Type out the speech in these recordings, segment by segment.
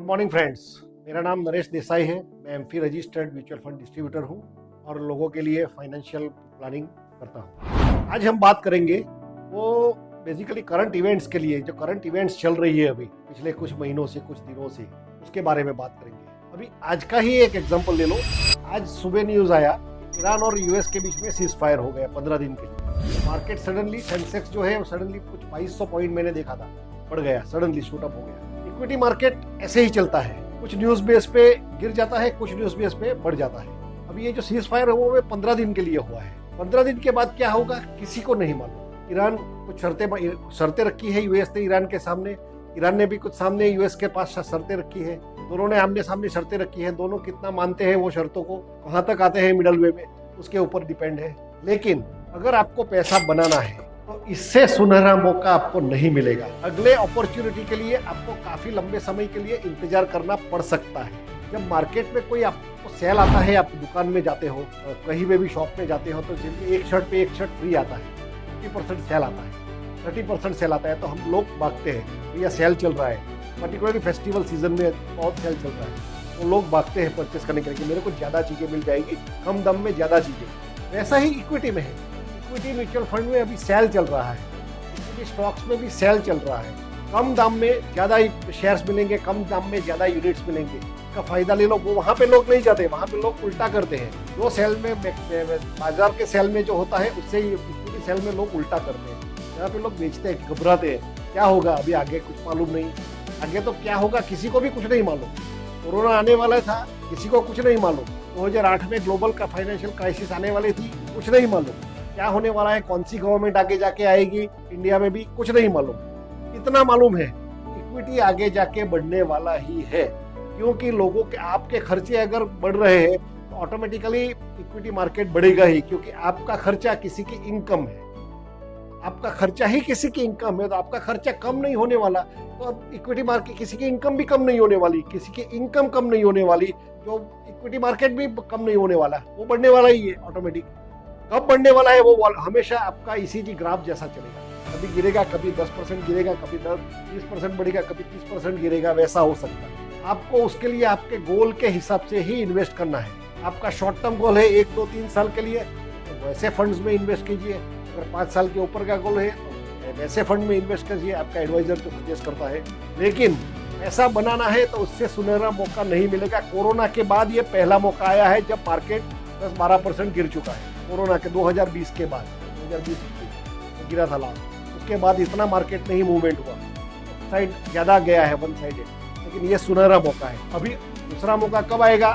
Good morning friends. मेरा नाम नरेश देसाई है। मैं AMFI registered mutual fund distributor हूं और लोगों के लिए फाइनेंशियल प्लानिंग करता हूं। आज हम बात करेंगे वो बेसिकली करंट इवेंट्स के लिए, जो करंट इवेंट्स चल रही है अभी पिछले कुछ महीनों से, कुछ दिनों से, उसके बारे में बात करेंगे। अभी आज का ही एक एग्जांपल ले लो। आज सुबह न्यूज आया, ईरान और यूएस के बीच में सीज फायर हो गया 15 दिन के लिए। मार्केट सडनली, सेंसेक्स जो है सडनली कुछ 2200 पॉइंट मैंने देखा था, बढ़ गया, सडनली शूट अप हो गया। इक्विटी मार्केट ऐसे ही चलता है, कुछ न्यूज बेस पे गिर जाता है, कुछ न्यूज बेस पे बढ़ जाता है। अब ये जो सीज फायर है वो 15 दिन के लिए हुआ है। 15 दिन के बाद क्या होगा किसी को नहीं मालूम। ईरान कुछ शर्तें रखी है यूएस ने ईरान के सामने, ईरान ने भी कुछ सामने यूएस के पास शर्तें रखी है। दोनों ने आमने सामने शर्तें रखी है। दोनों कितना मानते हैं वो शर्तों को, कहाँ तक आते हैं मिडल वे में, उसके ऊपर डिपेंड है। लेकिन अगर आपको पैसा बनाना है तो इससे सुनहरा मौका आपको नहीं मिलेगा। अगले अपॉर्चुनिटी के लिए आपको काफी लंबे समय के लिए इंतजार करना पड़ सकता है। जब मार्केट में कोई आपको सेल आता है, आप दुकान में जाते हो, कहीं पे भी शॉप में जाते हो, तो जिनकी एक शर्ट पे एक शर्ट फ्री आता है, 50% सेल आता है, 30% सेल आता है, तो हम लोग भागते हैं, भैया सेल चल रहा है। पर्टिकुलरली फेस्टिवल सीजन में बहुत सेल चल रहा है, तो लोग भागते हैं परचेस करने के लिए, मेरे को ज़्यादा चीज़ें मिल जाएगी, कम दाम में ज़्यादा चीज़ें। वैसा ही इक्विटी में है। इक्विटी म्यूचुअल फंड में अभी सेल चल रहा है, इक्विटी स्टॉक्स में भी सेल चल रहा है। कम दाम में ज़्यादा शेयर्स मिलेंगे, कम दाम में ज़्यादा यूनिट्स मिलेंगे, इसका फायदा ले लो। वो वहाँ पे लोग नहीं जाते, वहाँ पे लोग उल्टा करते हैं। जो सेल में बाजार के सेल में जो होता है, उससे इक्विटी सेल में लोग उल्टा करते हैं। यहाँ पे लोग बेचते हैं, घबराते हैं, क्या होगा अभी आगे कुछ मालूम नहीं, आगे तो क्या होगा किसी को भी कुछ नहीं मालूम। कोरोना आने वाला था, किसी को कुछ नहीं मालूम। 2008 में ग्लोबल का फाइनेंशियल क्राइसिस आने वाली थी, कुछ नहीं मालूम। क्या होने वाला है, कौन सी गवर्नमेंट आगे जाके आएगी, इंडिया में भी कुछ नहीं मालूम। इतना मालूम है इक्विटी आगे जाके बढ़ने वाला ही है, क्योंकि लोगों के आपके खर्चे अगर बढ़ रहे हैं तो ऑटोमेटिकली इक्विटी मार्केट बढ़ेगा ही, क्योंकि आपका खर्चा किसी की इनकम है। आपका खर्चा ही किसी की इनकम है, तो आपका खर्चा कम नहीं होने वाला, तो अब इक्विटी मार्केट किसी की इनकम भी कम नहीं होने वाली, किसी की इनकम कम नहीं होने वाली, जो इक्विटी मार्केट भी कम नहीं होने वाला, वो बढ़ने वाला ही है ऑटोमेटिक। कब बढ़ने वाला है वो हमेशा आपका ईसीजी ग्राफ जैसा चलेगा, कभी गिरेगा, कभी 10% गिरेगा, कभी 20% बढ़ेगा, कभी 30% गिरेगा, वैसा हो सकता है। आपको उसके लिए आपके गोल के हिसाब से ही इन्वेस्ट करना है। आपका शॉर्ट टर्म गोल है 1, 2, 3 साल के लिए, तो वैसे फंड्स में इन्वेस्ट कीजिए। अगर 5 साल के ऊपर का गोल है तो वैसे फंड में इन्वेस्ट कीजिए, आपका एडवाइजर तो सजेस्ट करता है। लेकिन ऐसा बनाना है तो उससे सुनहरा मौका नहीं मिलेगा। कोरोना के बाद ये पहला मौका आया है जब मार्केट 10-12% गिर चुका है। कोरोना के 2020 के बाद, 2020 गिरा था लास्ट, उसके बाद इतना मार्केट नहीं मूवमेंट हुआ, साइड ज़्यादा गया है, वन साइडेड। लेकिन ये सुनहरा मौका है। अभी दूसरा मौका कब आएगा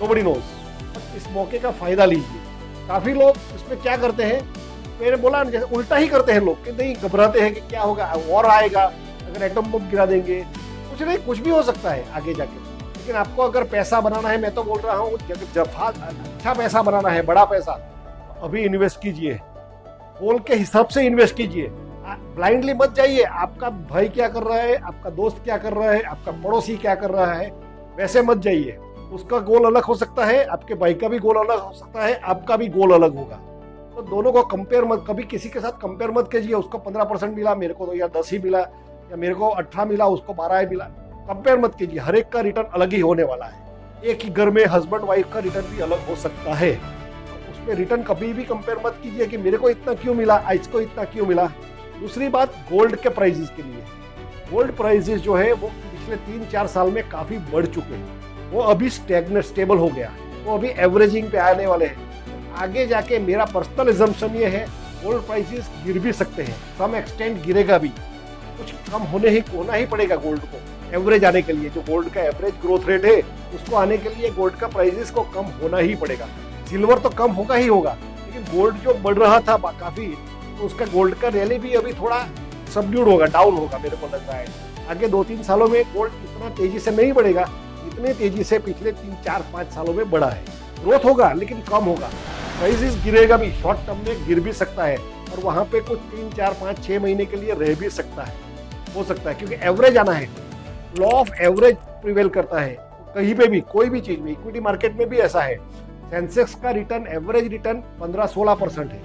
नोबडी नोज। इस मौके का फायदा लीजिए। काफ़ी लोग इसमें क्या करते हैं, मैंने बोला जैसे उल्टा ही करते हैं लोग, कि नहीं, घबराते हैं कि क्या होगा, और आएगा, अगर एटम बम गिरा देंगे, कुछ नहीं, कुछ भी हो सकता है आगे जाके। लेकिन आपको अगर पैसा बनाना है, मैं तो बोल रहा हूँ जब अच्छा पैसा बनाना है, बड़ा पैसा, अभी इन्वेस्ट कीजिए, गोल के हिसाब से इन्वेस्ट कीजिए। ब्लाइंडली मत जाइए, आपका भाई क्या कर रहा है, आपका दोस्त क्या कर रहा है, आपका पड़ोसी क्या कर रहा है, वैसे मत जाइए। उसका गोल अलग हो सकता है, आपके भाई का भी गोल अलग हो सकता है, आपका भी गोल अलग होगा। तो दोनों को कंपेयर मत, कभी किसी के साथ कंपेयर मत कीजिए। उसको 15% मिला, मेरे को तो या 10 ही मिला, या मेरे को 18 मिला, उसको 12 ही मिला। कंपेयर मत कीजिए, हर एक का रिटर्न अलग ही होने वाला है। एक ही घर में हस्बैंड वाइफ का रिटर्न भी अलग हो सकता है। उसमें रिटर्न कभी भी कंपेयर मत कीजिए कि मेरे को इतना क्यों मिला, इसको इतना क्यों मिला। दूसरी बात, गोल्ड के प्राइजेस के लिए, गोल्ड प्राइजेस जो है वो पिछले 3-4 साल में काफी बढ़ चुके हैं। वो अभी स्टेबल हो गया, वो अभी एवरेजिंग पे आने वाले हैं। आगे जाके मेरा पर्सनल एजम्पशन ये है, गोल्ड प्राइसेस गिर भी सकते हैं, सम एक्सटेंट गिरेगा भी, कुछ कम होना ही पड़ेगा गोल्ड को एवरेज आने के लिए। जो गोल्ड का एवरेज ग्रोथ रेट है उसको आने के लिए गोल्ड का प्राइसेस को कम होना ही पड़ेगा। सिल्वर तो कम होगा ही होगा, लेकिन गोल्ड जो बढ़ रहा था काफी, तो उसका गोल्ड का रैली भी अभी थोड़ा सबड्यूड होगा, डाउन होगा, मेरे को लग रहा है। आगे 2-3 सालों में गोल्ड इतना तेजी से नहीं बढ़ेगा, इतने तेजी से पिछले 3-4-5 सालों में बढ़ा है। ग्रोथ होगा लेकिन कम होगा, प्राइसेस गिरेगा भी, शॉर्ट टर्म में गिर भी सकता है, और वहां पे कुछ 3-4-5-6 महीने के लिए रह भी सकता है, हो सकता है, क्योंकि एवरेज आना है। लॉ ऑफ एवरेज प्रिवेल करता है कहीं पे भी, कोई भी चीज में। इक्विटी मार्केट में भी ऐसा है। सेंसेक्स का रिटर्न, एवरेज रिटर्न 15-16% है,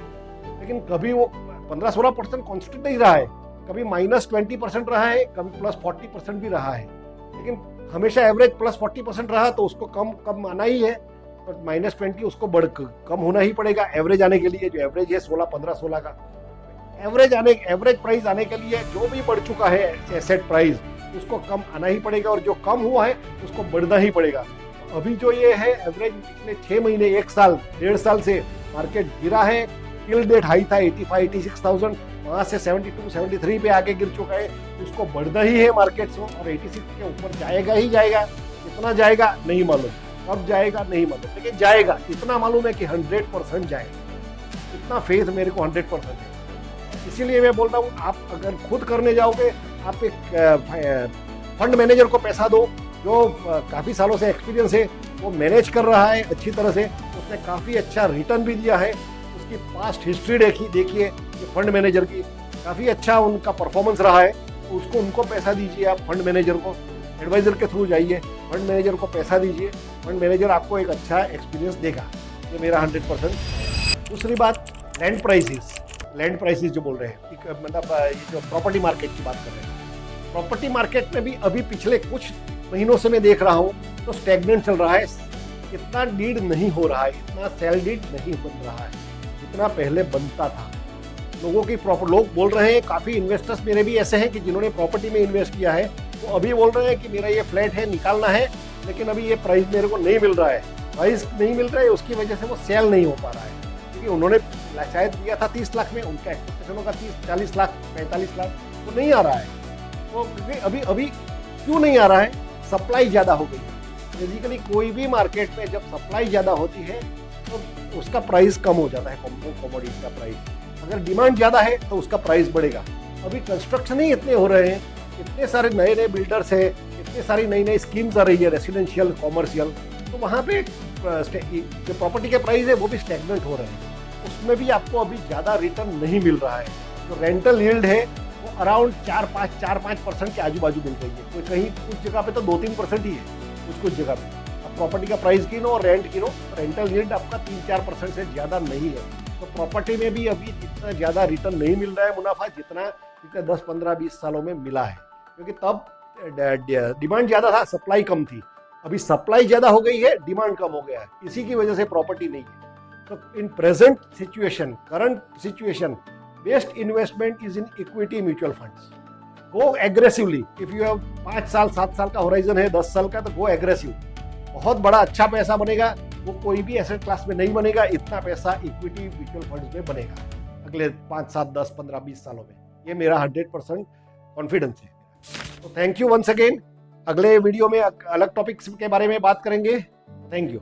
लेकिन कभी वो 15-16% कॉन्स्टेंट नहीं रहा है, कभी -20% रहा है, कभी +40% भी रहा है। लेकिन हमेशा एवरेज प्लस 40% रहा तो उसको कम कम आना ही है, तो -20 उसको बढ़ कम होना ही पड़ेगा एवरेज आने के लिए। जो एवरेज है 16, 15, 16 का एवरेज प्राइस आने के लिए जो भी बढ़ चुका है एसेट प्राइस उसको कम आना ही पड़ेगा, और जो कम हुआ है उसको बढ़ना ही पड़ेगा। अभी जो ये है एवरेज पिछले 6 महीने, 1 साल, 1.5 साल से मार्केट गिरा है। टिल डेट हाई था 85, 86,000, वहां से 72, 73 पे आके गिर चुका है। उसको बढ़ना ही है मार्केट से, और 86 के ऊपर जाएगा ही जाएगा। कितना जाएगा नहीं मालूम, कब जाएगा नहीं मालूम, लेकिन जाएगा। इतना मालूम है कि 100% जाएगा। इतना फेथ मेरे को 100% है। इसीलिए मैं बोल रहा हूँ, आप अगर खुद करने जाओगे, आप एक फंड मैनेजर को पैसा दो जो काफ़ी सालों से एक्सपीरियंस है, वो मैनेज कर रहा है अच्छी तरह से, उसने काफ़ी अच्छा रिटर्न भी दिया है। उसकी पास्ट हिस्ट्री देखिए कि फंड मैनेजर की काफ़ी अच्छा उनका परफॉर्मेंस रहा है, तो उसको उनको पैसा दीजिए। आप फंड मैनेजर को एडवाइज़र के थ्रू जाइए, फंड मैनेजर को पैसा दीजिए, फंड मैनेजर आपको एक अच्छा एक्सपीरियंस देगा। ये मेरा 100%। दूसरी बात, लैंड प्राइसेस जो बोल रहे हैं, मतलब ये जो प्रॉपर्टी मार्केट की बात कर रहे हैं, प्रॉपर्टी मार्केट में भी अभी पिछले कुछ महीनों से मैं देख रहा हूँ तो स्टैग्नेंट चल रहा है। इतना डीड नहीं हो रहा है, इतना सेल डीड नहीं बन रहा है जितना पहले बनता था। लोग बोल रहे हैं, काफ़ी इन्वेस्टर्स मेरे भी ऐसे हैं कि जिन्होंने प्रॉपर्टी में इन्वेस्ट किया है, वो अभी बोल रहे हैं कि मेरा ये फ्लैट है, निकालना है, लेकिन अभी ये प्राइस मेरे को नहीं मिल रहा है। प्राइस नहीं मिल रहा है, उसकी वजह से वो सेल नहीं हो पा रहा है, क्योंकि उन्होंने शायद दिया था 30 लाख में, उनका एक्सपेक्टेशन होगा 30, 40 लाख, 45 लाख, वो नहीं आ रहा है। तो अभी क्यों नहीं आ रहा है? सप्लाई ज़्यादा हो गई है। बेसिकली कोई भी मार्केट में जब सप्लाई ज़्यादा होती है तो उसका प्राइस कम हो जाता है, कमोडिटी का प्राइस। अगर डिमांड ज़्यादा है तो उसका प्राइस बढ़ेगा। अभी कंस्ट्रक्शन ही इतने हो रहे हैं, इतने सारे नए नए बिल्डर्स हैं, इतनी सारी नई नई स्कीम्स आ रही है, रेसिडेंशियल, कॉमर्शियल, तो वहाँ पे जो प्रॉपर्टी के प्राइस है वो भी स्टैग्नेंट हो रहे हैं। उसमें भी आपको अभी ज़्यादा रिटर्न नहीं मिल रहा है। जो रेंटल यील्ड है वो अराउंड 4-5% के आजू बाजू मिल रही है। तो कहीं कुछ जगह पे तो 2-3% ही है, कुछ जगह पे। अब प्रॉपर्टी का प्राइस गिनो और रेंट गिनो, रेंटल यील्ड आपका 3-4% से ज़्यादा नहीं है। तो प्रॉपर्टी में भी अभी इतना ज़्यादा रिटर्न नहीं मिल रहा है, मुनाफा, जितना पिछले 10, 15, 20 सालों में मिला है, क्योंकि तब डिमांड ज़्यादा था, सप्लाई कम थी। अभी सप्लाई ज़्यादा हो गई है, डिमांड कम हो गया है, इसी की वजह से प्रॉपर्टी नहीं है। तो in present situation, current situation, best investment is in equity mutual funds. Go aggressively. If you have 5 साल 7 साल का होराइजन है, 10 साल का, तो गो एग्रेसिव। बहुत बड़ा अच्छा पैसा बनेगा, वो कोई भी एसेट क्लास में नहीं बनेगा। इतना पैसा इक्विटी म्यूचुअल फंड्स में बनेगा अगले 5, 7, 10, 15, 20 सालों में। ये मेरा 100% कॉन्फिडेंस है। तो थैंक यू वंस अगेन। अगले वीडियो में अलग टॉपिक्स के बारे में बात करेंगे। Thank you.